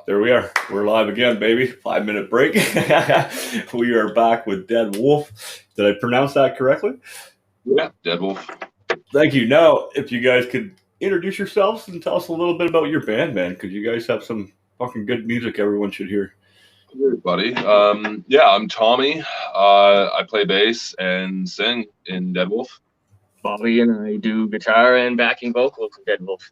There we are. We're live again, baby. 5-minute break. We are back with Dead Wolff. Did I pronounce that correctly? Yeah, Dead Wolff. Thank you. Now, if you guys could introduce yourselves and tell us a little bit about your band, man, because you guys have some fucking good music everyone should hear. Everybody. I'm Tommy. I play bass and sing in Dead Wolff. Bobby and I do guitar and backing vocals in Dead Wolff.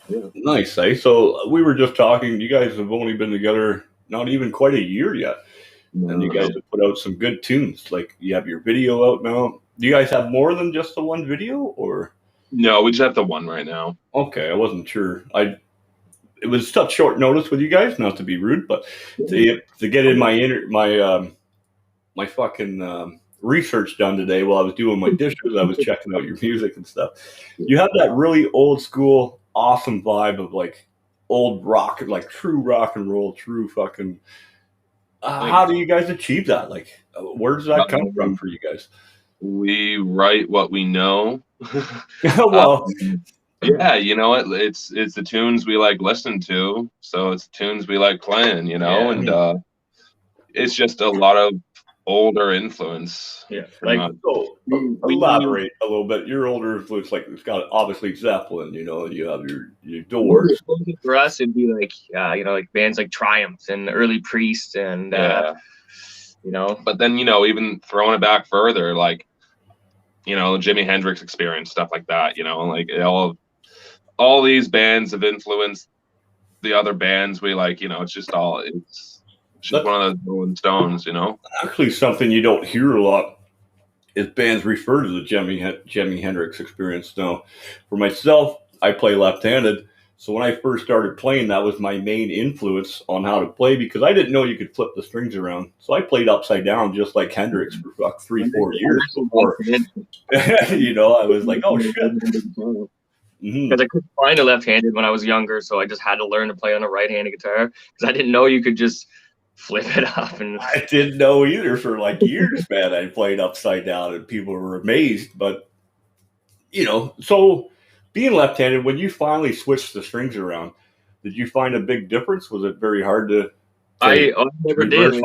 Yeah. Nice, eh? So we were just talking. You guys have only been together not even quite a year yet, and you guys have put out some good tunes. Like you have your video out now. Do you guys have more than just the one video, or? No, we just have the one right now. Okay, I wasn't sure. It was such short notice with you guys, not to be rude, but to get in my fucking research done today while I was doing my dishes, I was checking out your music and stuff. You have that really old school, awesome vibe of like old rock, like true rock and roll, true fucking. How do you guys achieve that? Like, where does that come from for you guys? We write what we know. Well. Yeah, you know what? It's the tunes we like listening to, so it's the tunes we like playing, and it's just a lot of older influence. Yeah, like elaborate a little bit. Your older influence, like it's got obviously Zeppelin, and you have your Doors. For us, it'd be like like bands like Triumph and early Priest, and But then even throwing it back further, like Jimi Hendrix Experience, stuff like that. Like all these bands have influenced the other bands we like. It's just one of those Rolling Stones. Actually, something you don't hear a lot is bands refer to the Jimi Hendrix Experience. Now, for myself, I play left-handed, so when I first started playing, that was my main influence on how to play because I didn't know you could flip the strings around. So I played upside down just like Hendrix for like 3-4 years before. I was like, oh shit. Because I couldn't find a left-handed when I was younger, so I just had to learn to play on a right-handed guitar because I didn't know you could just flip it up. And I didn't know either for like years, man. I played upside down and people were amazed. But, so being left-handed, when you finally switched the strings around, did you find a big difference? Was it very hard to? I never did.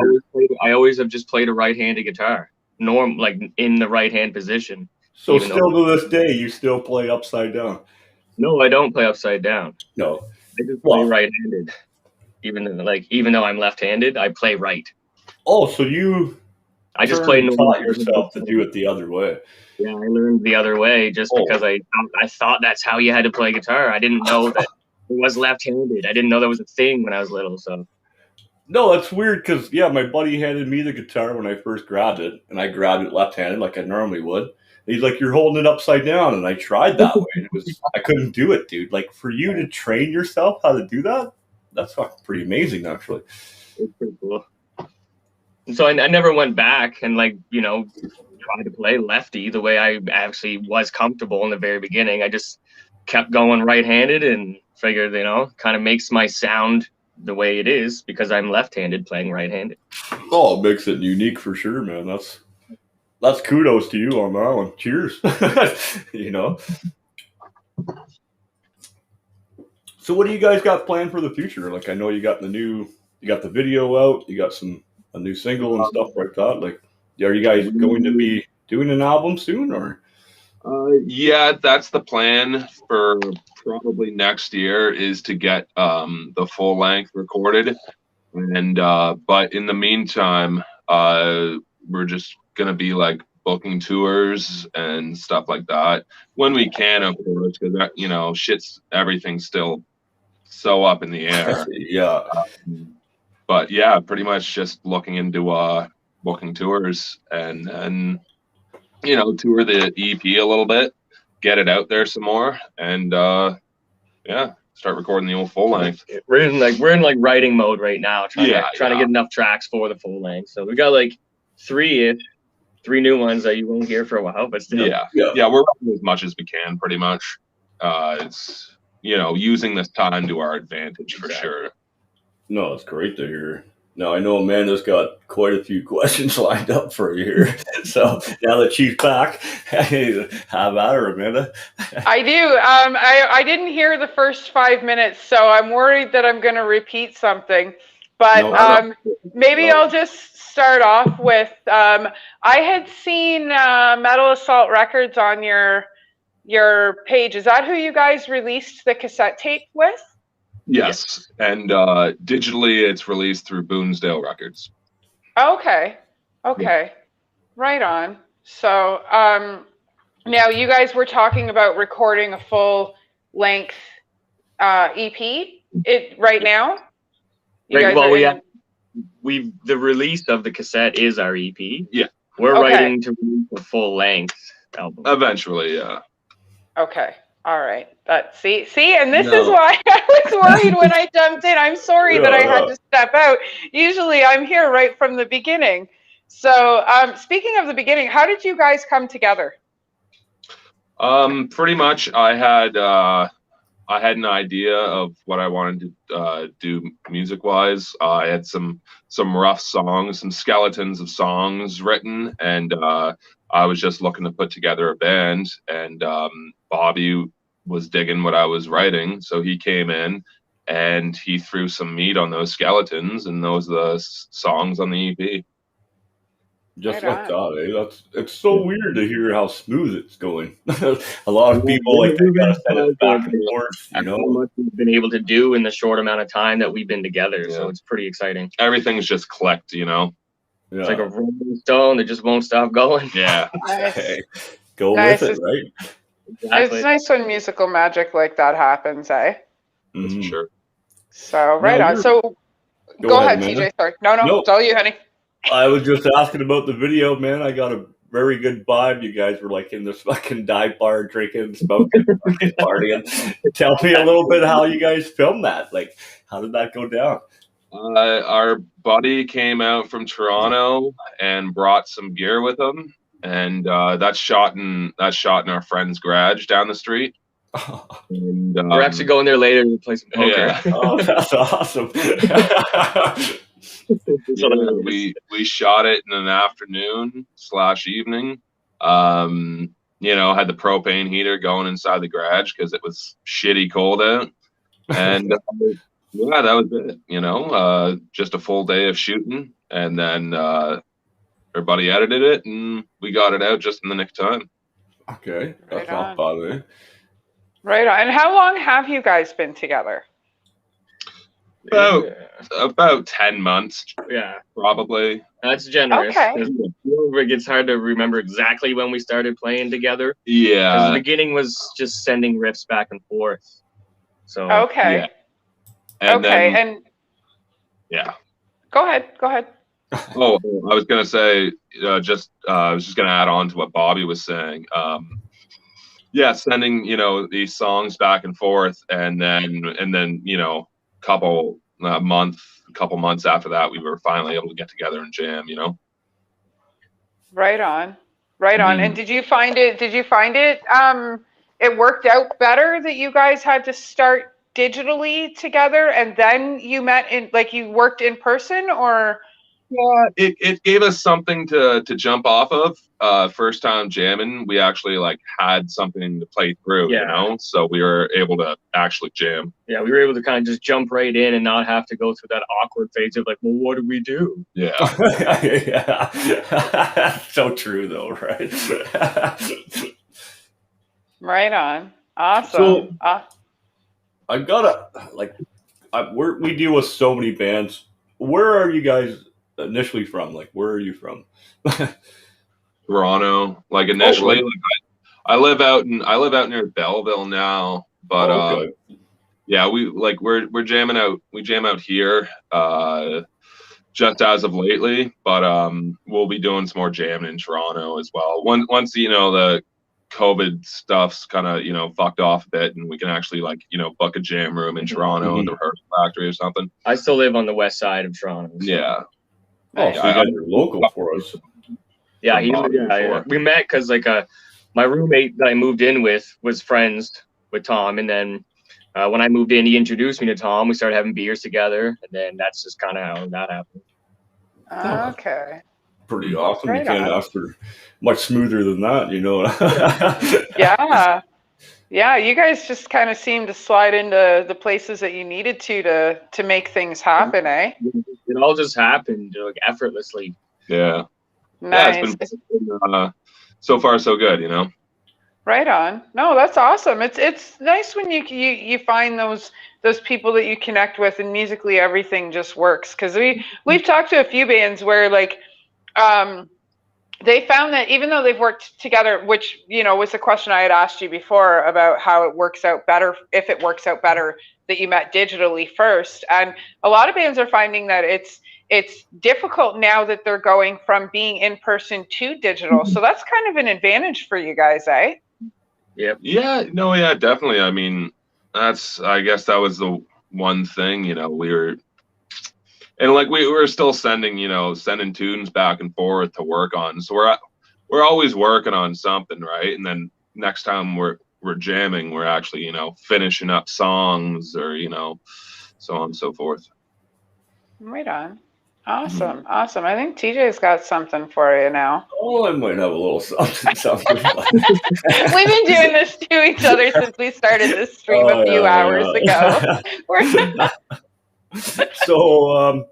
I always have just played a right-handed guitar, like in the right-hand position. So still to this day, you still play upside down? No, I don't play upside down. No, I just play right-handed. Even though I'm left-handed, I play right. Oh, so I just taught yourself to do it the other way. Yeah, I learned the other way just because I thought that's how you had to play guitar. I didn't know that it was left-handed. I didn't know that was a thing when I was little. So. No, that's weird because my buddy handed me the guitar when I first grabbed it, and I grabbed it left-handed like I normally would. He's like, "You're holding it upside down," and I tried that way, and I couldn't do it, dude. Like for you to train yourself how to do that, that's fucking pretty amazing, actually. It's pretty cool. And so I never went back and tried to play lefty the way I actually was comfortable in the very beginning. I just kept going right-handed and figured, kind of makes my sound the way it is because I'm left-handed playing right-handed. Oh, it makes it unique for sure, man. That's kudos to you on that one. Cheers. So what do you guys got planned for the future? Like I know you got the video out, you got a new single and stuff like that. Like are you guys going to be doing an album soon or? Yeah, that's the plan for probably next year is to get the full length recorded. And but in the meantime, we're just gonna be like booking tours and stuff like that when we can, of course, because everything's still so up in the air. Yeah. But yeah, pretty much just looking into booking tours and tour the EP a little bit, get it out there some more, and start recording the old full length. We're in writing mode right now, trying to get enough tracks for the full length. So we got like three new ones that you won't hear for a while, but still. Yeah, we're writing as much as we can, pretty much. It's using this time to our advantage for sure. No, it's great to hear. Now, I know Amanda's got quite a few questions lined up for you here. So now that she's back, have at her, Amanda. I do. I didn't hear the first 5 minutes, so I'm worried that I'm going to repeat something. But No. maybe I'll just start off with, I had seen Metal Assault Records on your page. Is that who you guys released the cassette tape with? Yes, and digitally it's released through Boonsdale Records. Okay. Right on. So now you guys were talking about recording a full length EP right now? The release of the cassette is our EP. Yeah. We're writing to release a full length album. Eventually, yeah. Okay. All right. See, and this is why I was worried when I jumped in. I'm sorry that I had to step out. Usually I'm here right from the beginning. So speaking of the beginning, how did you guys come together? Pretty much I had an idea of what I wanted to do music wise. I had some rough songs, some skeletons of songs written, and I was just looking to put together a band, and Bobby was digging what I was writing, so he came in and he threw some meat on those skeletons, and those are the songs on the EP. Just like that, it's so weird to hear how smooth it's going. A lot of people they gotta send it back and forth. You know, how much we've been able to do in the short amount of time that we've been together. Yeah. So it's pretty exciting. Everything's just clicked, you know. Yeah. It's like a rolling stone that just won't stop going. Yeah. Hey, go with it, right? Exactly. It's nice when musical magic like that happens, eh? That's for sure. So on. So go ahead, TJ. Sorry. No, it's all you, honey. I was just asking about the video, man. I got a very good vibe. You guys were like in this fucking dive bar, drinking, smoking, fucking partying. Tell me a little bit how you guys filmed that. Like, how did that go down? Our buddy came out from Toronto and brought some gear with him, and that's shot in our friend's garage down the street. And, we're actually going there later to play some poker. Yeah. Oh, that's awesome. We shot it in an afternoon/evening. Had the propane heater going inside the garage because it was shitty cold out, and that was it. Just a full day of shooting, and then everybody edited it, and we got it out just in the nick of time. Okay, that's not bad. Right on. And how long have you guys been together? About 10 months. Yeah, probably. That's generous. Okay. It gets hard to remember exactly when we started playing together. Yeah. The beginning was just sending riffs back and forth. So okay. Yeah. And yeah. Go ahead. Oh, I was gonna say, I was just gonna add on to what Bobby was saying. Sending these songs back and forth, and then couple months after that, we were finally able to get together and jam. Right on. And did you find it? It worked out better that you guys had to start digitally together, and then you met you worked in person, or? Yeah, it gave us something to jump off of. First time jamming, we actually had something to play through, so we were able to actually jam. Yeah, we were able to kind of just jump right in and not have to go through that awkward phase of well, what do we do? Yeah. Yeah. So true though, right? Right on. Awesome. So, I gotta we deal with so many bands. Where are you guys initially from? Where are you from? Toronto. Initially, I live out near Belleville now, but yeah, we're jamming out. We jam out here just as of lately, but we'll be doing some more jamming in Toronto as well. Once the COVID stuff's kind of fucked off a bit, and we can actually book a jam room in Toronto in the rehearsal factory or something. I still live on the west side of Toronto. So. Yeah. Oh, so you guys are local for us. Yeah, we met because my roommate that I moved in with was friends with Tom, and then when I moved in, he introduced me to Tom. We started having beers together, and then that's just kind of how that happened. Okay. Pretty awesome. Right You can't on. ask for much smoother than that, you know. Yeah. Yeah, you guys just kind of seem to slide into the places that you needed to make things happen, eh? It all just happened like effortlessly. Yeah. Nice. Yeah, it's been so far so good, you know. Right on. No, that's awesome. It's nice when you find those people that you connect with, and musically everything just works. Because we've talked to a few bands where like they found that even though they've worked together, which, you know, was the question I had asked you before about how it works out better, if it works out better that you met digitally first. And a lot of bands are finding that it's difficult now that they're going from being in person to digital. So that's kind of an advantage for you guys, eh? Yep. Yeah, no, yeah, definitely. I mean, I guess that was the one thing, you know, we were still sending tunes back and forth to work on. So we're always working on something, right? And then next time we're jamming, we're actually, you know, finishing up songs, or, you know, so on and so forth. Right on. Awesome. Awesome. I think TJ's got something for you now. Oh, I might have a little something. We've been doing this to each other since we started this stream a few hours ago. So,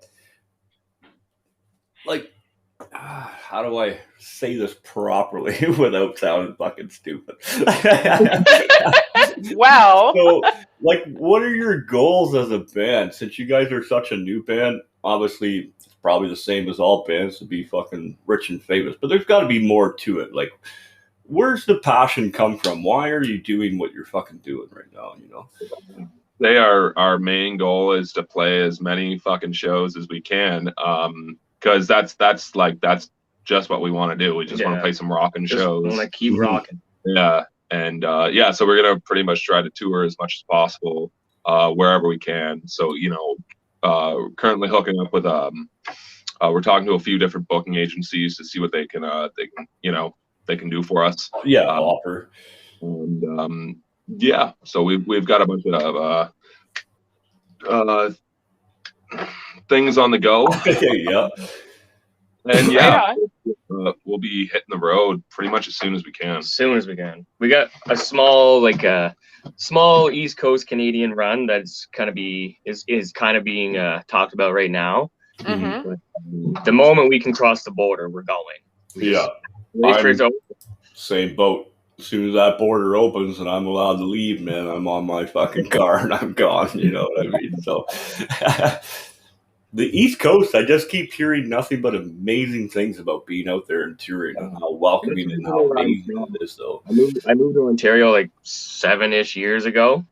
like, how do I say this properly without sounding fucking stupid? Well, so, like, what are your goals as a band? Since you guys are such a new band, obviously it's probably the same as all bands to be fucking rich and famous, but there's got to be more to it. Like, where's the passion come from? Why are you doing what you're fucking doing right now? You know, Our main goal is to play as many fucking shows as we can, because that's just what we want to do. We just want to play some rockin' shows. Want to keep rocking. Yeah, and so we're gonna pretty much try to tour as much as possible, wherever we can. So, you know, currently hooking up with we're talking to a few different booking agencies to see what they can do for us. Yeah, offer. And yeah, so we've got a bunch of things on the go. Yeah. And yeah, we'll be hitting the road pretty much as soon as we can. As soon as we can. We got a small East Coast Canadian run that's is kind of being talked about right now. Mm-hmm. But, the moment we can cross the border, we're going. Same boat. As soon as that border opens and I'm allowed to leave, man, I'm on my fucking car and I'm gone. You know what I mean? So, the East Coast, I just keep hearing nothing but amazing things about being out there and touring, and how welcoming and how amazing it is. Though I moved to Ontario like 7-ish years ago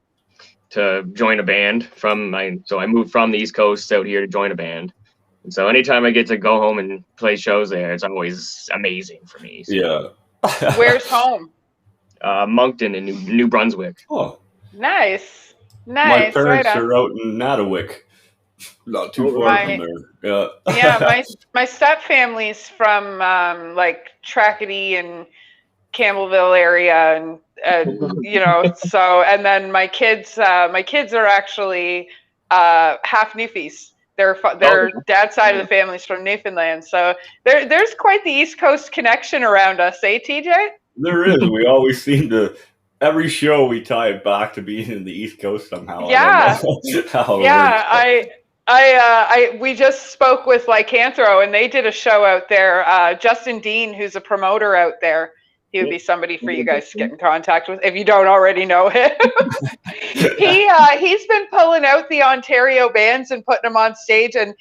to join a band so I moved from the East Coast out here to join a band. And so anytime I get to go home and play shows there, it's always amazing for me. So. Yeah. Where's home? Moncton in New Brunswick. Oh, nice. My parents are out in Natawik, not too far from there. Yeah, my step family's from like Trackety and Campbellville area, and you know, so, and then my kids are actually half Newfies. Their dad's side of the family's from Newfoundland, so there's quite the East Coast connection around us, eh, TJ? There is. We always seem to, every show we tie it back to being in the East Coast somehow. Yeah. We just spoke with Lycanthro, and they did a show out there. Justin Dean, who's a promoter out there, he would be somebody for you guys to get in contact with if you don't already know him. He's been pulling out the Ontario bands and putting them on stage, and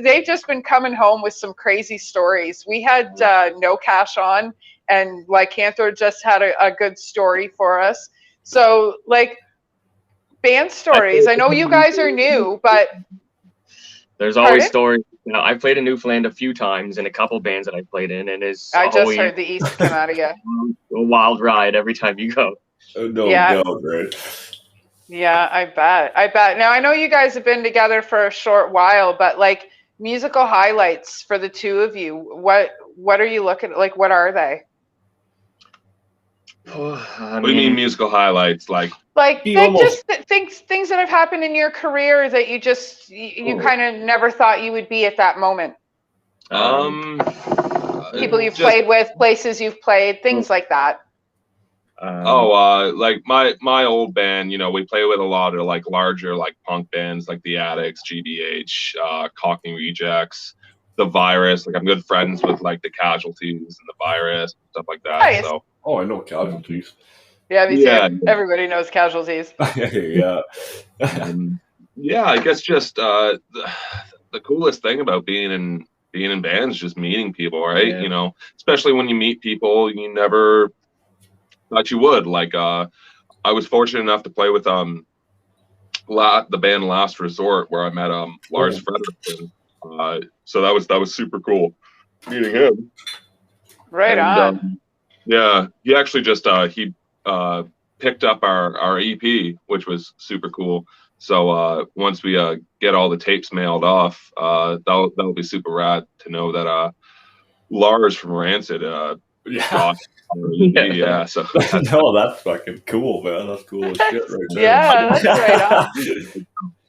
they've just been coming home with some crazy stories. We had No Cash on, and Lycanthro just had a good story for us. So, like, band stories. I know you guys are new, but there's always stories. You know, I've played in Newfoundland a few times in a couple bands that I've played in, and I just heard the East come out of you. A wild ride every time you go. Right? Yeah, I bet. Now, I know you guys have been together for a short while, but like musical highlights for the two of you, what are you looking at? Like, what are they? What do you mean musical highlights? Like just things that have happened in your career that you just you kind of never thought you would be at that moment. People you've played with, places you've played, things like that. Like my old band, you know, we play with a lot of like larger like punk bands like the Addicts, GBH, Cockney Rejects, The Virus. Like I'm good friends with like the Casualties and The Virus, stuff like that. Nice. So I know Casualties. Yeah, me too. Everybody knows Casualties. Yeah. Yeah, I guess just the coolest thing about being in bands is just meeting people, right? Yeah. You know, especially when you meet people you never thought you would. Like I was fortunate enough to play with the band Last Resort, where I met Lars Frederiksen. So that was super cool meeting him. Right on. Yeah, he actually just he picked up our EP, which was super cool. So once we get all the tapes mailed off, that'll be super rad to know that Lars from Rancid got yeah. So no, that's fucking cool, man. That's cool as shit right there. Yeah, that's right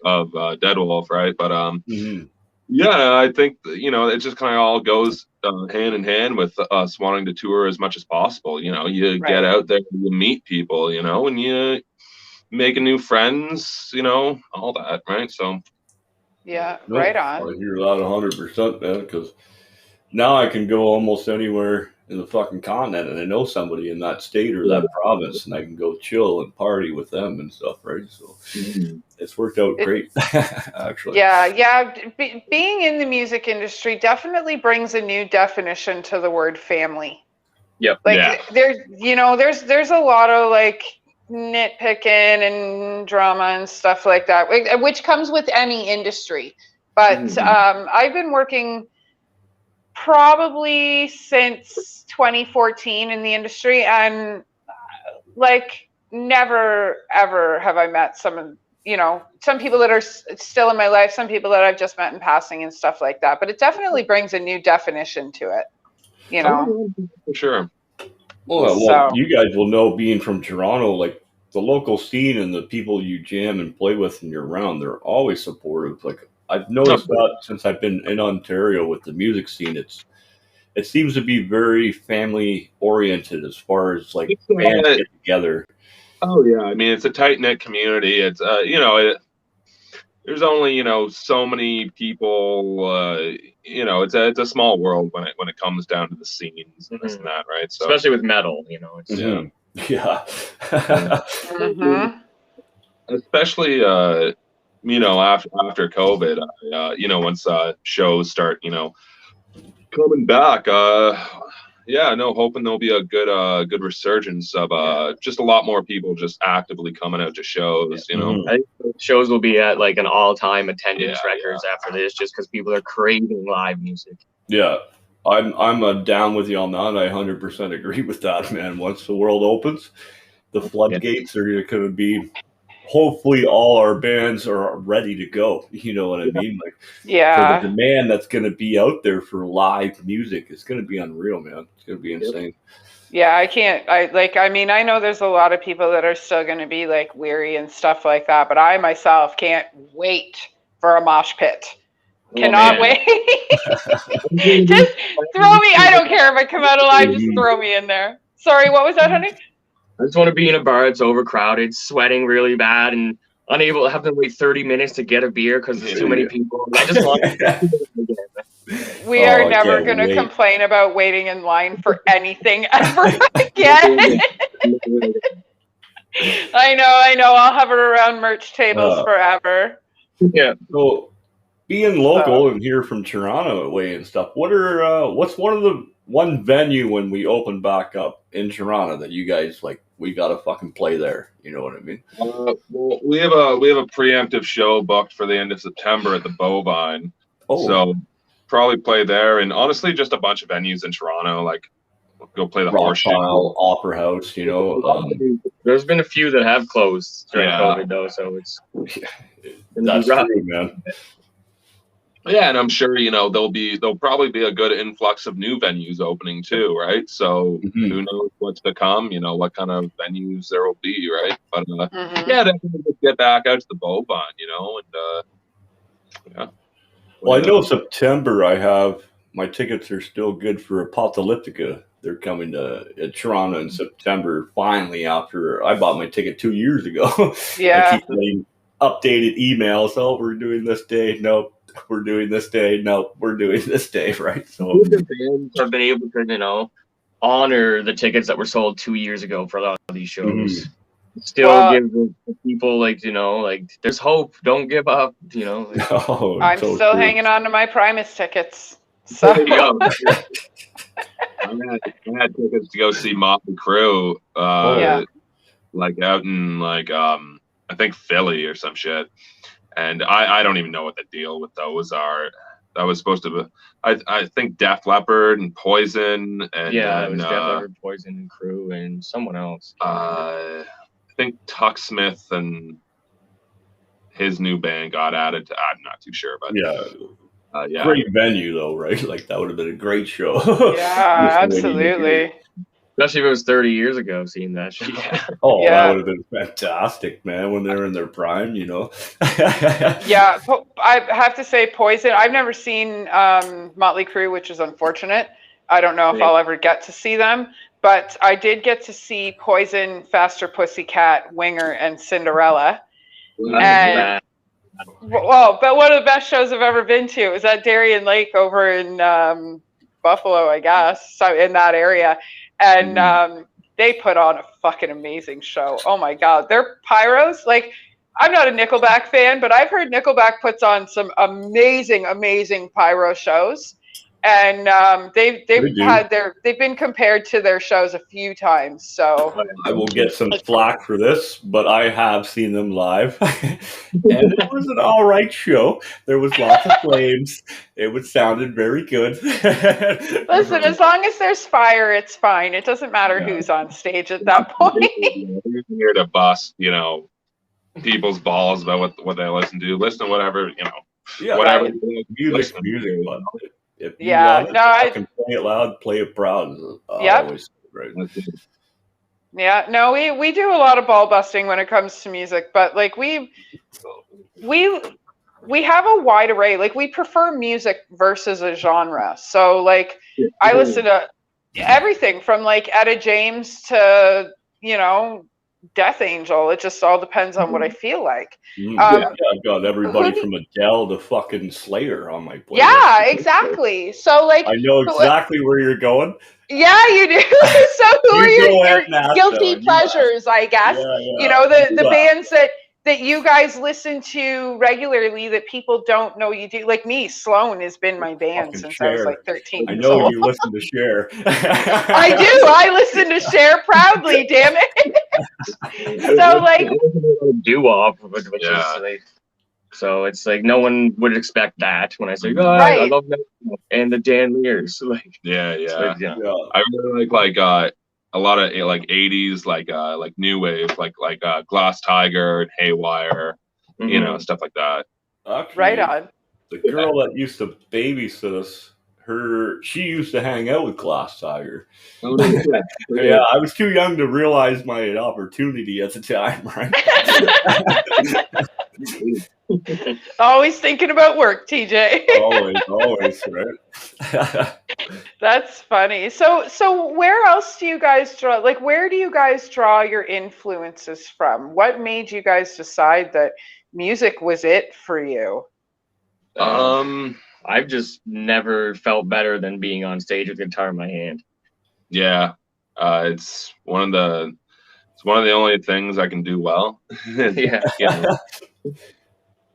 on. Of Dead Wolff, right? But yeah, I think you know it just kind of all goes hand in hand with us wanting to tour as much as possible. You know, you get out there, you meet people, you know, and you making new friends, you know, all that, right? So yeah, right on. I hear that 100%, man, because now I can go almost anywhere in the fucking continent and I know somebody in that state or that province and I can go chill and party with them and stuff, right? So it's worked out great, actually. Yeah. Being in the music industry definitely brings a new definition to the word family. Yep. Like there's a lot of like nitpicking and drama and stuff like that, which comes with any industry. But I've been working probably since 2014 in the industry, and like never ever have I met some people that are still in my life, some people that I've just met in passing and stuff like that. But it definitely brings a new definition to it, you know. For sure. Well, you guys will know, being from Toronto, like the local scene and the people you jam and play with and you're around, they're always supportive. Like I've noticed that since I've been in Ontario with the music scene, it seems to be very family oriented as far as like bands get together. Oh yeah, I mean it's a tight knit community. It's there's only so many people. It's a small world when it comes down to the scenes and this and that, right? So especially with metal, it's especially after COVID, once shows start coming back, hoping there'll be a good resurgence of just a lot more people just actively coming out to shows. I think shows will be at like an all-time attendance records after this, just because people are craving live music. Yeah, I'm down with you on that. I 100% agree with that, man. Once the world opens, the floodgates are going to be. Hopefully all our bands are ready to go. You know what I mean? Like, for the demand that's going to be out there for live music, it's going to be unreal, man. It's going to be insane. Yeah, I know there's a lot of people that are still going to be like weary and stuff like that, but I myself can't wait for a mosh pit. Cannot wait. Just throw me. I don't care if I come out alive. Just throw me in there. Sorry, what was that, honey? I just want to be in a bar that's overcrowded, sweating really bad, and unable to have to wait 30 minutes to get a beer because there's too many people. I just want We are never going to complain about waiting in line for anything ever again. I know. I'll hover around merch tables forever. Yeah. So, being local and here from Toronto way and stuff, what's one venue when we open back up in Toronto that you guys like? We gotta fucking play there. You know what I mean? Well, we have a preemptive show booked for the end of September at the Bovine. So probably play there, and honestly, just a bunch of venues in Toronto. Like go play the Horseshoe, Opera House. There's been a few that have closed during COVID though, so it's that's true, man. Yeah, and I'm sure there'll probably be a good influx of new venues opening too, right? So who knows what's to come? What kind of venues there will be, right? But yeah, definitely just get back out to the Bow Bun, and yeah. Well, I know September I have my tickets are still good for Apocalyptica. They're coming to Toronto in September. Finally, after I bought my ticket 2 years ago. Yeah. I keep getting updated emails. Oh, we're doing this day. Nope. We're doing this day. No, we're doing this day, right? So bands have been able to, honor the tickets that were sold 2 years ago for a lot of these shows. Still give the people there's hope. Don't give up. I'm so still true. hanging on to my Primus tickets. So there you go. I had tickets to go see Motley Crue, out in I think Philly or some shit. And I don't even know what the deal with those are. That was supposed to be, I think Def Leppard and Poison and it was Def Leppard, Poison, and Crew, and someone else. I think Tuck Smith and his new band got added to. I'm not too sure, but yeah, great venue though, right? Like that would have been a great show. Yeah, absolutely. Especially if it was 30 years ago, seeing that shit. Oh, that would have been fantastic, man, when they're in their prime, Yeah, I have to say Poison. I've never seen Motley Crue, which is unfortunate. I don't know if I'll ever get to see them, but I did get to see Poison, Faster Pussycat, Winger, and Cinderella. But one of the best shows I've ever been to was at Darien Lake over in Buffalo, I guess, so in that area. And they put on a fucking amazing show. Oh my God. Their pyros, I'm not a Nickelback fan, but I've heard Nickelback puts on some amazing, amazing pyro shows. And they've been compared to their shows a few times. So I will get some flack for this, but I have seen them live, and it was an all right show. There was lots of flames. It sounded very good. Listen, as long as there's fire, it's fine. It doesn't matter who's on stage at that point. We're here to bust, people's balls about what they listen to. Listen to whatever, whatever. Right. Music, but if you I can play it loud, play it proud. Always, right? Yeah, no, we do a lot of ball busting when it comes to music, but we have a wide array. We prefer music versus a genre. So I listen to everything from Etta James to Death Angel. It just all depends on what I feel like. I've got everybody from Adele to fucking Slayer on my playlist. Yeah, exactly. So I know exactly where you're going. Yeah, you do. So who are your guilty pleasures, I guess? The bands that you guys listen to regularly that people don't know you do. Like me, Sloan has been my band fucking since Cher. I was 13 I years know old. you listen to Cher. I do. I listen to Cher proudly, damn it. So doo-wop, which is so it's no one would expect that when I say, I love that and the Dan Lears. I really like a lot of 80s like new wave like Glass Tiger and Haywire, stuff like that. Actually, right on. The girl that used to babysit us, she used to hang out with Glass Tiger. Yeah, I was too young to realize my opportunity at the time, right? Always thinking about work, TJ. always, right? That's funny. So where else do you guys draw? Where do you guys draw your influences from? What made you guys decide that music was it for you? I've just never felt better than being on stage with a guitar in my hand. Yeah, it's one of the only things I can do well.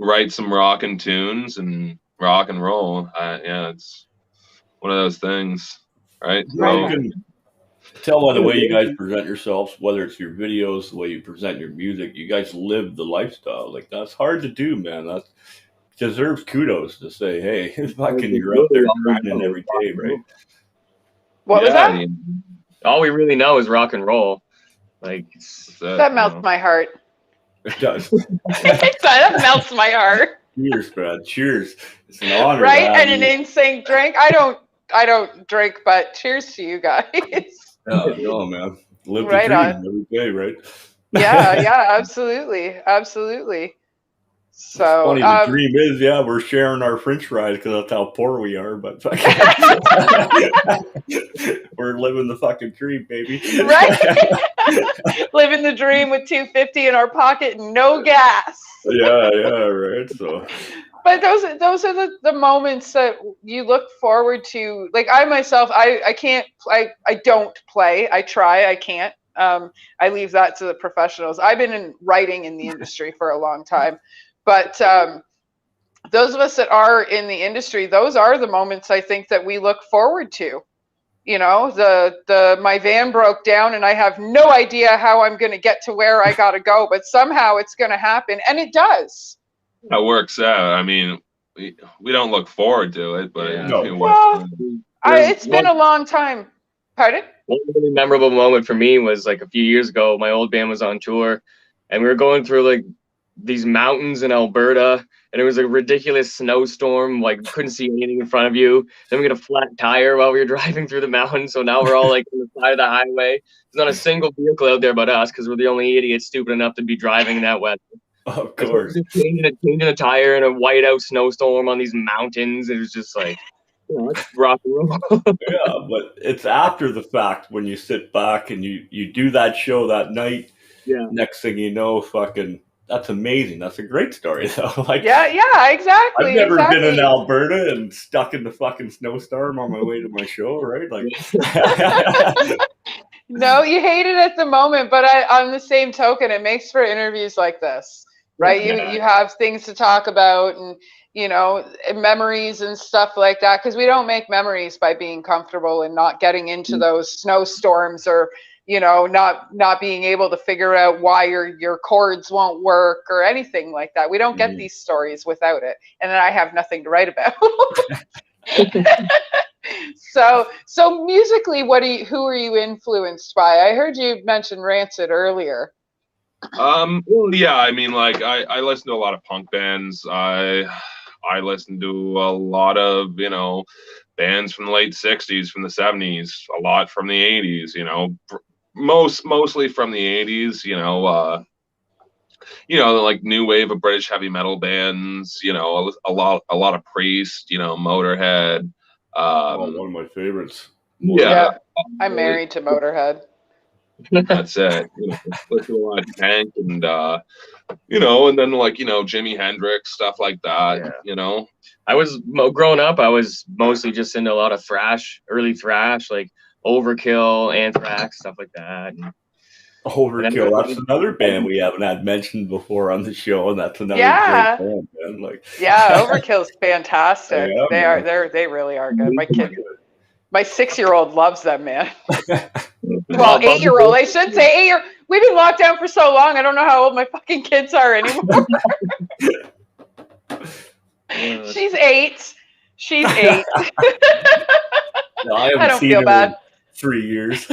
Write some rockin' tunes and rock and roll. It's one of those things, right? You can tell by the way you guys present yourselves, whether it's your videos, the way you present your music, you guys live the lifestyle. That's hard to do, man. That deserves kudos to say, hey, fucking you're out there grinding every day, right? What was that? All we really know is rock and roll. That melts my heart. It does. That melts my heart. Cheers, Brad. Cheers. It's an honor. Right? And an in-sync drink. I don't drink, but cheers to you guys. Yeah, no, man. Live the Right dream on. every day, right? Yeah, absolutely. So, it's funny, the dream is, we're sharing our French fries because that's how poor we are, but we're living the fucking dream, baby. Right? Living the dream with $2.50 in our pocket and no gas. Yeah, right. So, but those are the moments that you look forward to. Like I myself, I don't play. I try, I can't. I leave that to the professionals. I've been writing in the industry for a long time, but those of us that are in the industry, those are the moments I think that we look forward to. You know, my van broke down and I have no idea how I'm going to get to where I got to go, but somehow it's going to happen, and it does. That works out. I mean, we don't look forward to it, but it's been a long time. Pardon? One really memorable moment for me was like a few years ago. My old band was on tour, and we were going through like these mountains in Alberta, and it was a ridiculous snowstorm. Like couldn't see anything in front of you. Then we got a flat tire while we were driving through the mountains. So now we're all like on the side of the highway. There's not a single vehicle out there but us because we're the only idiots stupid enough to be driving in that weather. Of course. Changing a tire in a whiteout snowstorm on these mountains. It was just like, it's rock and roll. Yeah, but it's after the fact when you sit back and you do that show that night. Yeah. Next thing you know, that's amazing. That's a great story, though. Like, yeah, exactly. I've never been in Alberta and stuck in the fucking snowstorm on my way to my show, right? Like, no, you hate it at the moment, but on the same token, it makes for interviews like this, right? You have things to talk about, and memories and stuff like that. Because we don't make memories by being comfortable and not getting into those snowstorms or not being able to figure out why your chords won't work or anything like that. We don't get these stories without it, and then I have nothing to write about. So musically, who are you influenced by? I heard you mention Rancid earlier. Well, yeah, I mean, like I listen to a lot of punk bands. I listen to a lot of bands from the late '60s, from the '70s, a lot from the '80s. Mostly from the '80s. Like new wave of British heavy metal bands. A lot of Priest. Motorhead. one of my favorites. Yeah, I'm married to Motorhead. That's it. Listen to a lot of Tank and and then like Jimi Hendrix, stuff like that. Yeah. I was growing up. I was mostly just into a lot of thrash, early thrash, like Overkill, Anthrax, stuff like that. Overkill. That's another band we haven't had mentioned before on the show, and that's another great band, man. Like, Overkill's fantastic. They really are good. My 6-year-old loves them, man. Well, 8-year-old, I should say 8-year. We've been locked down for so long. I don't know how old my fucking kids are anymore. She's 8. No, I don't feel bad. 3 years.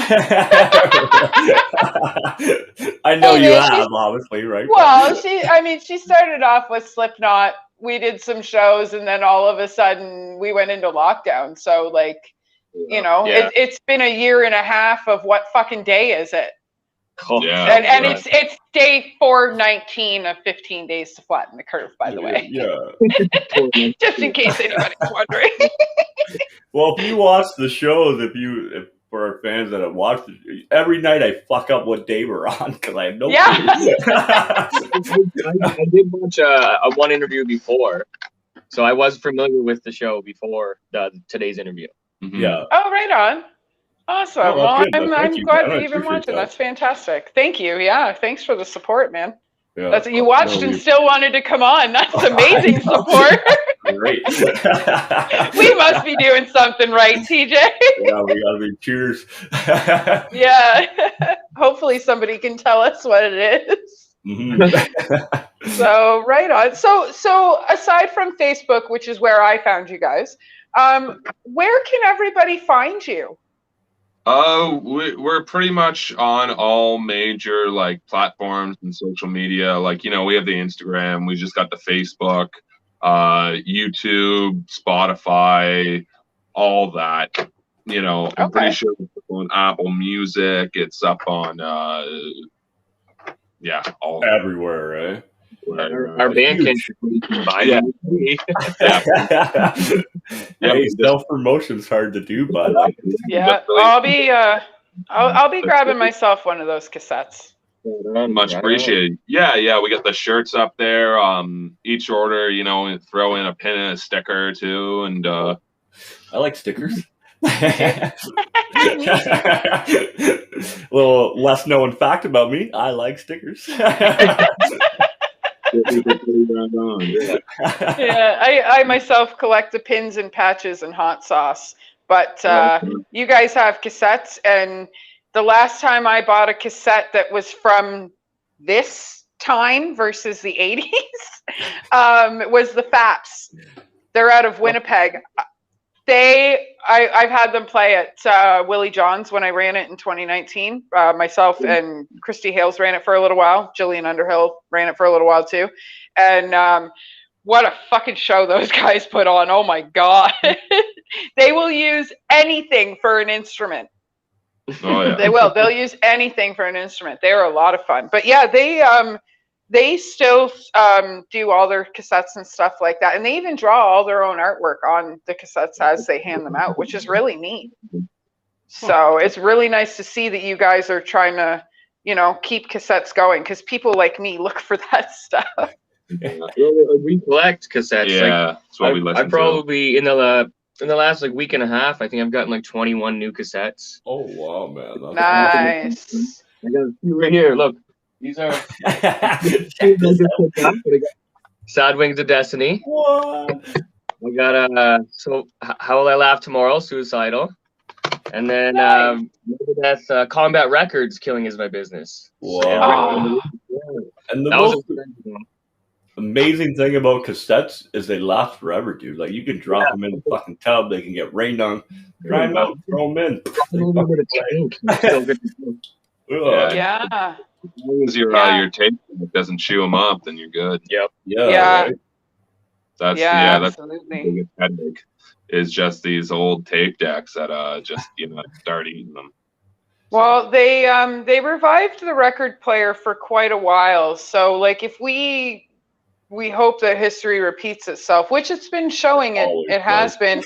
I know you have, obviously, right? Well, she started off with Slipknot. We did some shows, and then all of a sudden we went into lockdown. So, like, it's been a year and a half of what fucking day is it? And it's day 419 of 15 days to flatten the curve, by the way. Yeah. Just in case anybody's wondering. Well, if you watch the shows, if for our fans that have watched it, every night I fuck up what day we're on because I have no clue. I did watch one interview before, so I was familiar with the show before today's interview. Mm-hmm. Yeah. Oh, right on. Awesome. Oh, well, I'm glad that you've been watching. That's fantastic. Thank you. Yeah, thanks for the support, man. Yeah. That's you watched and still wanted to come on. That's amazing support. Great. We must be doing something right, TJ. Yeah, we gotta be cheers. Yeah. Hopefully somebody can tell us what it is. Mm-hmm. So right on. So aside from Facebook, which is where I found you guys, where can everybody find you? We're pretty much on all major like platforms and social media. Like, we have the Instagram, we just got the Facebook. YouTube, Spotify, all that. You know, I'm pretty sure it's on Apple Music. It's up on, all everywhere, right? Our Bandcamp should buy. Yeah. Hey, self-promotion's hard to do, by the way. Yeah, I'll be grabbing myself one of those cassettes. Much appreciated. Yeah, we got the shirts up there. Each order, you know, throw in a pin and a sticker or two, and I like stickers. Little less known fact about me: I like stickers. I myself collect the pins and patches and hot sauce, but you guys have cassettes, and the last time I bought a cassette that was from this time versus the 80s was the Faps. They're out of Winnipeg. I've had them play at Willie John's when I ran it in 2019. Myself and Christy Hales ran it for a little while. Jillian Underhill ran it for a little while too. And what a fucking show those guys put on. Oh my God. They will use anything for an instrument. Oh, yeah. They will. They'll use anything for an instrument. They are a lot of fun. But yeah, they still do all their cassettes and stuff like that. And they even draw all their own artwork on the cassettes as they hand them out, which is really neat. So it's really nice to see that you guys are trying to, you know, keep cassettes going, because people like me look for that stuff. We collect cassettes. Yeah, that's what we listen to. I probably in the last like week and a half, I think I've gotten like 21 new cassettes. Oh wow, man! That's nice. I got a few right here. Look, these are Sad Wings of Destiny. What? I got so How Will I Laugh Tomorrow? Suicidal, and then that's Combat Records. Killing Is My Business. Wow. And the most amazing thing about cassettes is they last forever, dude. Like, you can drop them in the fucking tub, they can get rained on, dry them out, throw them in. Yeah. As long as your tape doesn't chew them up, then you're good. Yep. Yeah. Right? That's absolutely. That's the biggest headache, is just these old tape decks that just start eating them. Well, they revived the record player for quite a while. So like, if we hope that history repeats itself, which it's been showing it has been.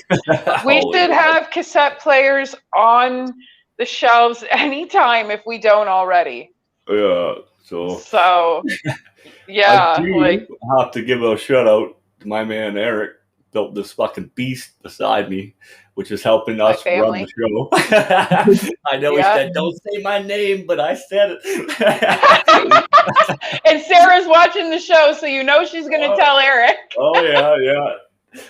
We should have cassette players on the shelves anytime if we don't already. Yeah. So yeah, I have to give a shout out to my man Eric. Built this fucking beast beside me, which is helping us run the show. I know he said, "Don't say my name," but I said it. And Sarah's watching the show, so you know she's going to tell Eric. Oh, yeah.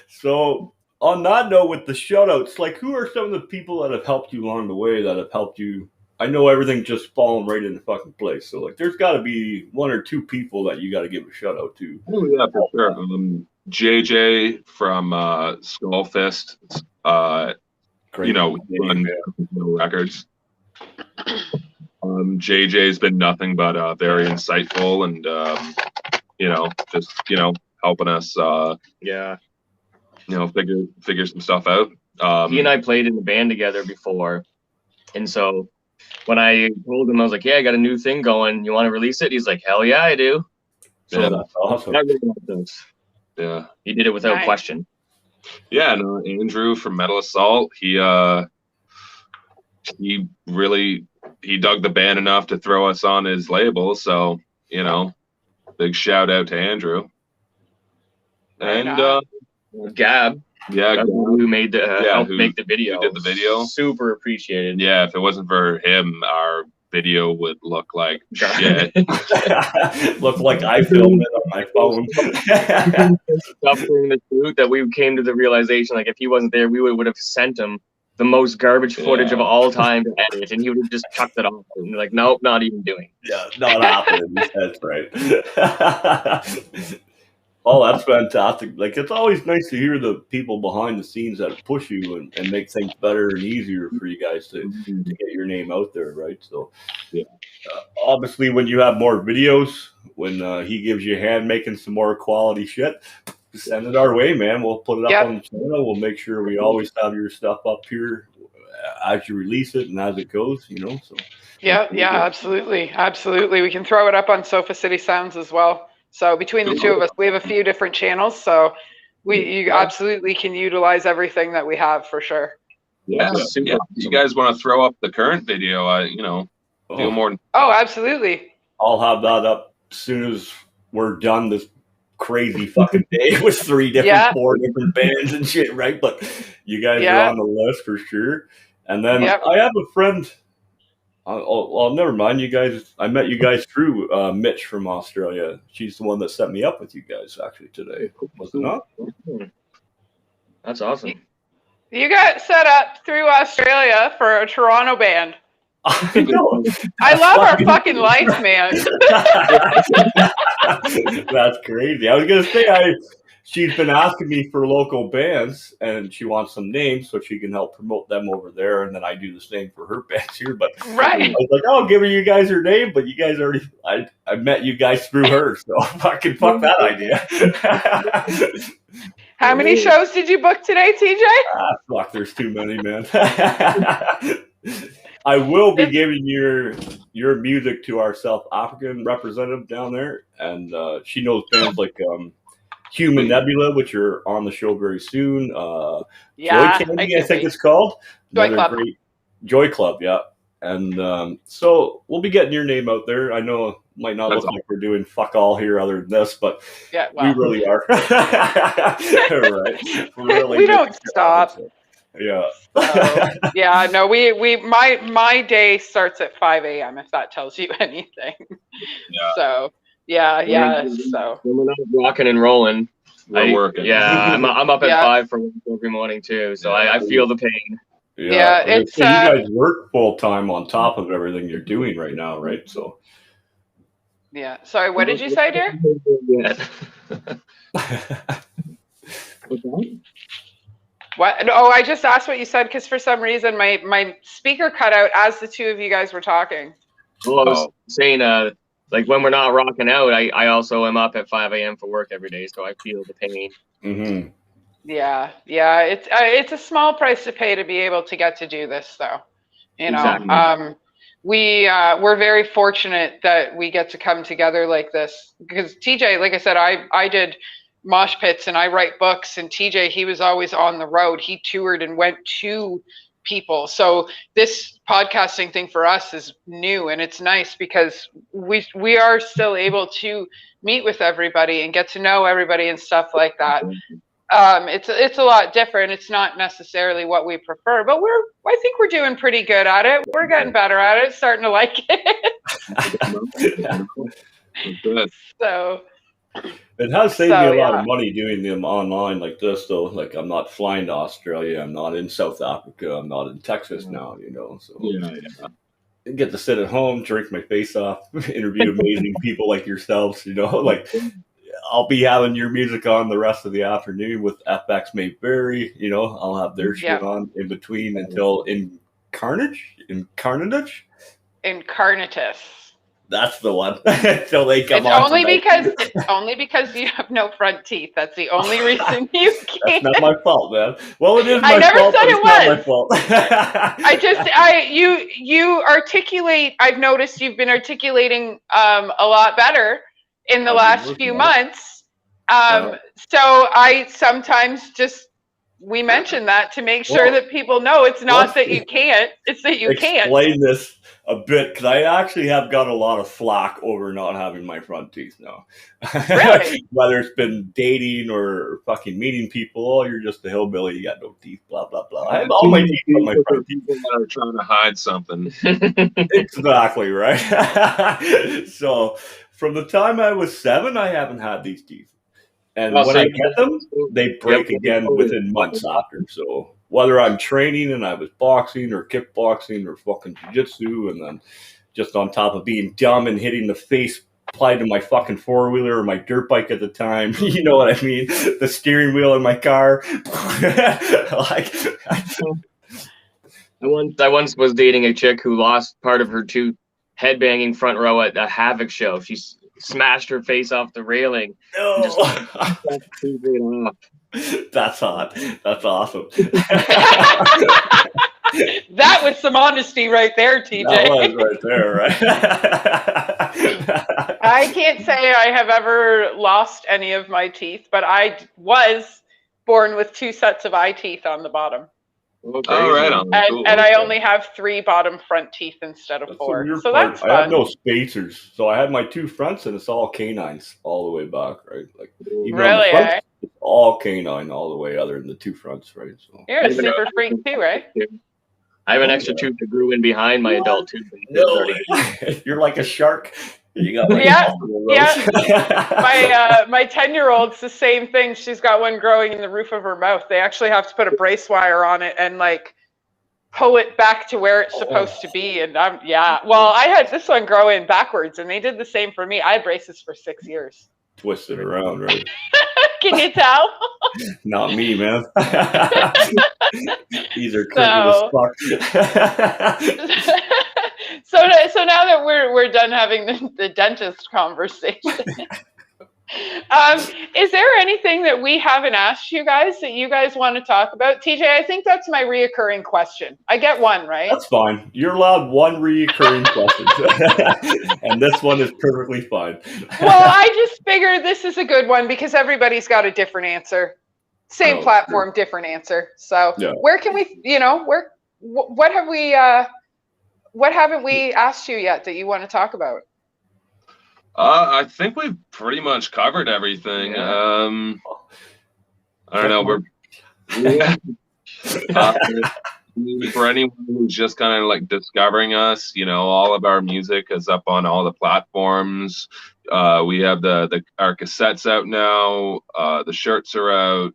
So, on that note, with the shout-outs, like, who are some of the people that have helped you along the way, that have helped you? I know everything just falling right into fucking place. So, like, there's got to be one or two people that you got to give a shout-out to. Oh, yeah, for sure. JJ from Skullfist, records. JJ's been nothing but very insightful and just helping us figure some stuff out. He and I played in the band together before, and so when I told him, I was like, "Yeah, I got a new thing going. You want to release it?" He's like, "Hell yeah, I do." So that's awesome. Yeah, he did it without question. Yeah, no, Andrew from Metal Assault, he dug the band enough to throw us on his label. So, big shout out to Andrew. And Gab. Yeah, Gab, who made the make the video. Who did the video. Super appreciated. Yeah, if it wasn't for him, our video would look like shit. Look like I filmed it on my phone. Stuff during the shoot that we came to the realization, like, if he wasn't there, we would have sent him the most garbage footage of all time to edit, and he would have just chucked it off. And like, nope, not even doing. Yeah, not happening. That's right. Oh, that's fantastic. Like, it's always nice to hear the people behind the scenes that push you and make things better and easier for you guys to get your name out there, right? So, obviously, when you have more videos, when he gives you a hand making some more quality shit, send it our way, man. We'll put it up Yep. on the channel. We'll make sure we always have your stuff up here as you release it and as it goes, So. Yeah, absolutely. We can throw it up on Sofa City Sounds as well. So between the two of us, we have a few different channels. So you absolutely can utilize everything that we have for sure. Yeah. You guys want to throw up the current video? Feel more. Oh, absolutely. I'll have that up as soon as we're done this crazy fucking day with 4 different bands and shit, right? But you guys are on the list for sure. And then I have a friend. Never mind. You guys, I met you guys through Mitch from Australia. She's the one that set me up with you guys actually today. Was it not? That's awesome. You got set up through Australia for a Toronto band. I love our fucking life, man. That's crazy. I was gonna say she's been asking me for local bands, and she wants some names so she can help promote them over there, and then I do the same for her bands here. But I was like, I'll give you guys her name, but you guys already, I met you guys through her, so fucking fuck that idea. How many shows did you book today, TJ? Fuck, there's too many, man. I will be giving your music to our South African representative down there, and she knows bands like Human Nebula, which are on the show very soon. Joy Candy, I think it's called. Joy Club. Joy Club, yeah. And so we'll be getting your name out there. I know it might not look like we're doing fuck all here other than this, but we really are. Right. Really we don't stop. Yeah. No, my day starts at 5 a.m. if that tells you anything. Yeah. So so we're not rocking and rolling. We're working. Yeah, I'm up at 5 for work every morning too, so I feel the pain. It's you guys work full time on top of everything you're doing right now, right? So sorry, what did you say, dear? What? Oh, I just asked what you said because for some reason my speaker cut out as the two of you guys were talking. Well, I was saying, like when we're not rocking out, I also am up at 5 a.m. for work every day, so I feel the pain. Mm-hmm. Yeah, it's a small price to pay to be able to get to do this, though. Exactly. We're very fortunate that we get to come together like this because TJ, like I said, I did mosh pits and I write books, and TJ, he was always on the road. He toured and went to people. So this podcasting thing for us is new, and it's nice because we are still able to meet with everybody and get to know everybody and stuff like that. It's a lot different. It's not necessarily what we prefer, but I think we're doing pretty good at it. We're getting better at it. Starting to like it. Good. So it has saved me a lot of money doing them online like this, though. Like I'm not flying to Australia. I'm not in South Africa. I'm not in Texas now. So I get to sit at home, drink my face off, interview amazing people like yourselves. Like. I'll be having your music on the rest of the afternoon with FX Mayberry. I'll have their shit on in between until Incarnatus. That's the one. Until they come on. Only because you have no front teeth. That's the only reason you can't. That's not my fault, man. Well, it is my fault. I never said it was. Not my fault. You articulate. I've noticed you've been articulating a lot better in the last few months. So I sometimes we mention that to make sure that people know it's not that you can't, it's that you can't. Explain this a bit, because I actually have got a lot of flack over not having my front teeth now. Really? Whether it's been dating or fucking meeting people, you're just a hillbilly, you got no teeth, blah, blah, blah. I have all my teeth on my front teeth. People that are trying to hide something. Exactly, right? So from the time I was 7, I haven't had these teeth. And when I get them, they break again within months after. So whether I'm training and I was boxing or kickboxing or fucking jiu-jitsu, and then just on top of being dumb and hitting the face applied to my fucking four-wheeler or my dirt bike at the time, you know what I mean? The steering wheel in my car. I once was dating a chick who lost part of her tooth headbanging front row at a Havoc show. She smashed her face off the railing. No. And just off. That's hot. That's awesome. That was some honesty right there, TJ. That was right there, right? I can't say I have ever lost any of my teeth, but I was born with 2 sets of eye teeth on the bottom. Right on. And I only have 3 bottom front teeth instead of 4. So that's fun. I have no spacers. So I had my 2 fronts and it's all canines all the way back, right? Like even really, on the front, it's all canine all the way other than the 2 fronts, right? So you're a super freak too, right? I have an extra tooth that grew in behind my adult tooth. No. You're like a shark. You got like yeah. My 10-year-old's the same thing. She's got one growing in the roof of her mouth. They actually have to put a brace wire on it and like pull it back to where it's supposed to be. And well, I had this one grow in backwards, and they did the same for me. I had braces for 6 years. Twisted around, right? Can you tell? Not me, man. These are crooked as fuck. So now that we're done having the dentist conversation, is there anything that we haven't asked you guys that you guys want to talk about? TJ, I think that's my reoccurring question. I get one, right? That's fine. You're allowed one reoccurring question. And this one is perfectly fine. Well, I just figured this is a good one because everybody's got a different answer. Same platform, sure. Different answer. So where can we, what haven't we asked you yet that you want to talk about? I think we've pretty much covered everything. Yeah. I don't know. For anyone who's just kind of like discovering us, all of our music is up on all the platforms. We have our cassettes out now. The shirts are out.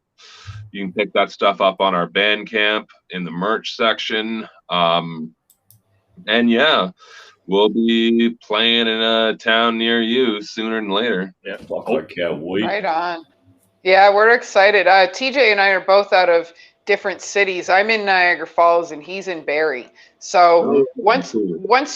You can pick that stuff up on our Bandcamp in the merch section. And we'll be playing in a town near you sooner than later. Yeah, I can't wait. Right on. Yeah, we're excited. TJ and I are both out of different cities. I'm in Niagara Falls and he's in Barrie. So once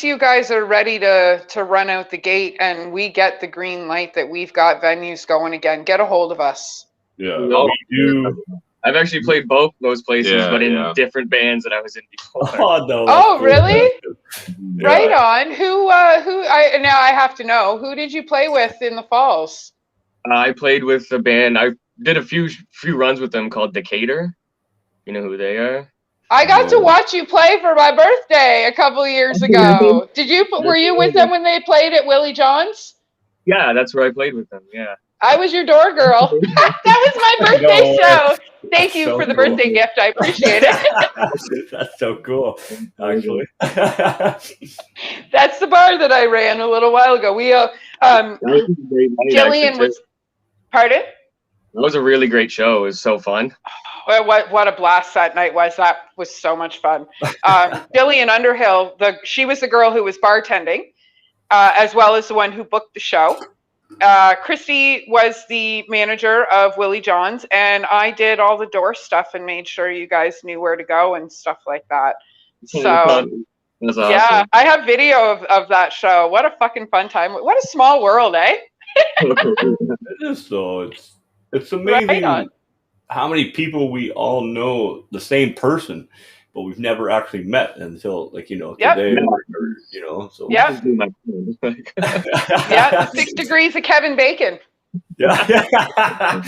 you guys are ready to run out the gate and we get the green light that we've got venues going again, get a hold of us. Yeah, we do. I've actually played both those places, but in different bands that I was in before. Oh no! Oh really? Yeah. Right on. Who? Now I have to know. Who did you play with in the Falls? I played with a band. I did a few runs with them called Decatur. You know who they are? I got to watch you play for my birthday a couple years ago. Were you with them when they played at Willie John's? Yeah, that's where I played with them. Yeah. I was your door girl. That was my birthday show. Thank you for the birthday gift. I appreciate it. That's so cool, actually. That's the bar that I ran a little while ago. We Jillian was. Pardon? That was a really great show. It was so fun. What a blast that night was. That was so much fun. Jillian Underhill, she was the girl who was bartending, as well as the one who booked the show. Christy was the manager of Willie John's, and I did all the door stuff and made sure you guys knew where to go and stuff like that. So, that's awesome. Yeah, I have video of that show. What a fucking fun time. What a small world, eh? It is, though. It's amazing how many people we all know the same person, but we've never actually met until today. So yeah. Yeah, 6 Degrees of Kevin Bacon. Yeah.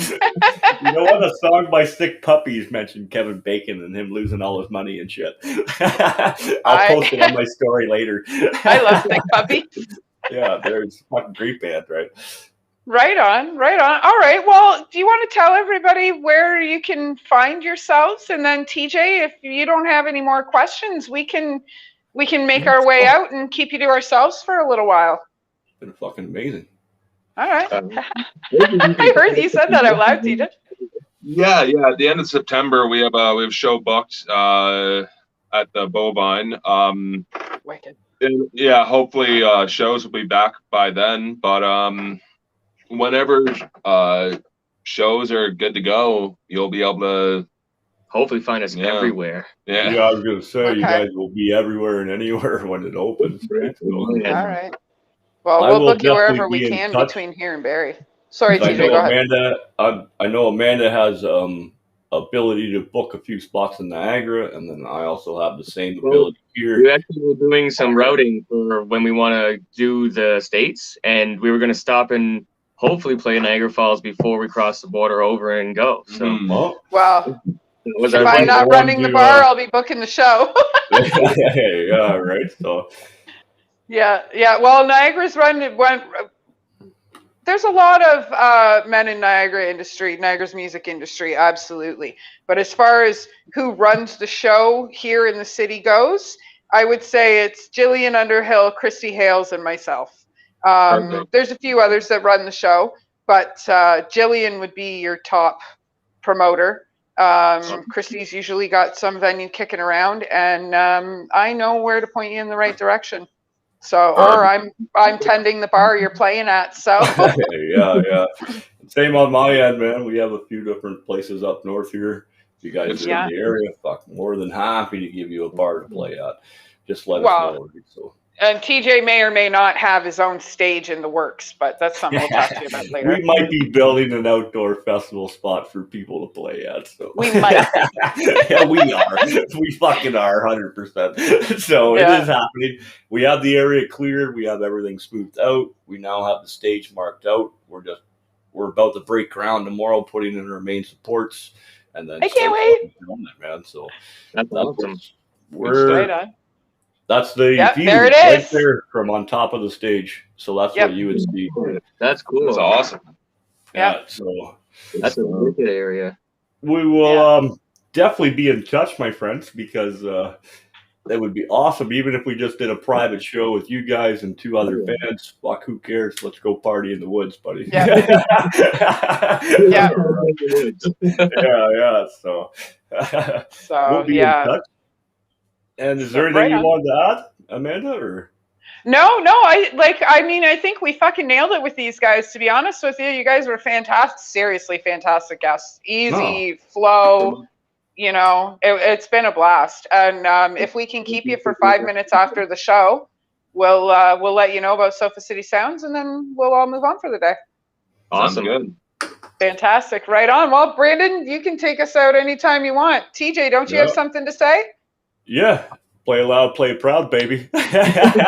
You know what? A song by Sick Puppies mentioned Kevin Bacon and him losing all his money and shit. I'll post it on my story later. I love Sick Puppies. Yeah, there's a fucking great band, right? Right on. All right. Well, do you want to tell everybody where you can find yourselves? And then TJ, if you don't have any more questions, we can make our way out and keep you to ourselves for a little while. It's been fucking amazing. All right. I heard you said that out loud, TJ. Yeah. At the end of September, we have a show booked at the Bovine. Wicked. And, hopefully shows will be back by then. But whenever shows are good to go, you'll be able to hopefully find us everywhere. Yeah, I was gonna say you guys will be everywhere and anywhere when it opens. Right? So, all right. Well, I we'll will book you wherever definitely we be in can touch. between here and Barrie. Sorry, I TJ, know go ahead. Amanda. I know Amanda has ability to book a few spots in Niagara, and then I also have the same ability here. We actually were doing some routing for when we want to do the States, and we were going to stop and hopefully play Niagara Falls before we cross the border over and go. So Well, that was if our I'm plan. not running the bar, I'll be booking the show. Yeah, right. So Yeah. Well, Niagara's there's a lot of men in Niagara's music industry, absolutely. But as far as who runs the show here in the city goes, I would say it's Jillian Underhill, Christy Hales, and myself. There's a few others that run the show, but Jillian would be your top promoter. Christy's usually got some venue kicking around, and I know where to point you in the right direction. So, or I'm tending the bar you're playing at. So, yeah. Same on my end, man. We have a few different places up north here. If you guys are in the area, fuck, more than happy to give you a bar to play at. Just let us know. So. And TJ may or may not have his own stage in the works, but that's something we'll talk to you about later. We might be building an outdoor festival spot for people to play at. So we might. Yeah, we are. We fucking are 100%. So it is happening. We have the area cleared. We have everything smoothed out. We now have the stage marked out. We're about to break ground tomorrow, putting in our main supports, and then I can't wait. Man. So that's awesome. We're right on. That's the view there it right is. there from on top of the stage. So that's what you would see. That's cool. That's awesome. Yeah. So that's a wicked area. We will definitely be in touch, my friends, because that would be awesome. Even if we just did a private show with you guys and 2 other bands, fuck, who cares? Let's go party in the woods, buddy. Yeah. Yeah. So we'll be in touch. And is there anything you wanted to add, Amanda? Or no, I think we fucking nailed it with these guys, to be honest with you. You guys were fantastic, seriously fantastic guests. Easy flow, it's been a blast. And if we can keep you for 5 minutes after the show, we'll let you know about Sofa City Sounds, and then we'll all move on for the day. Awesome. Good. Fantastic. Right on. Well, Brandon, you can take us out anytime you want. TJ, don't you have something to say? Yeah. Play loud, play proud, baby.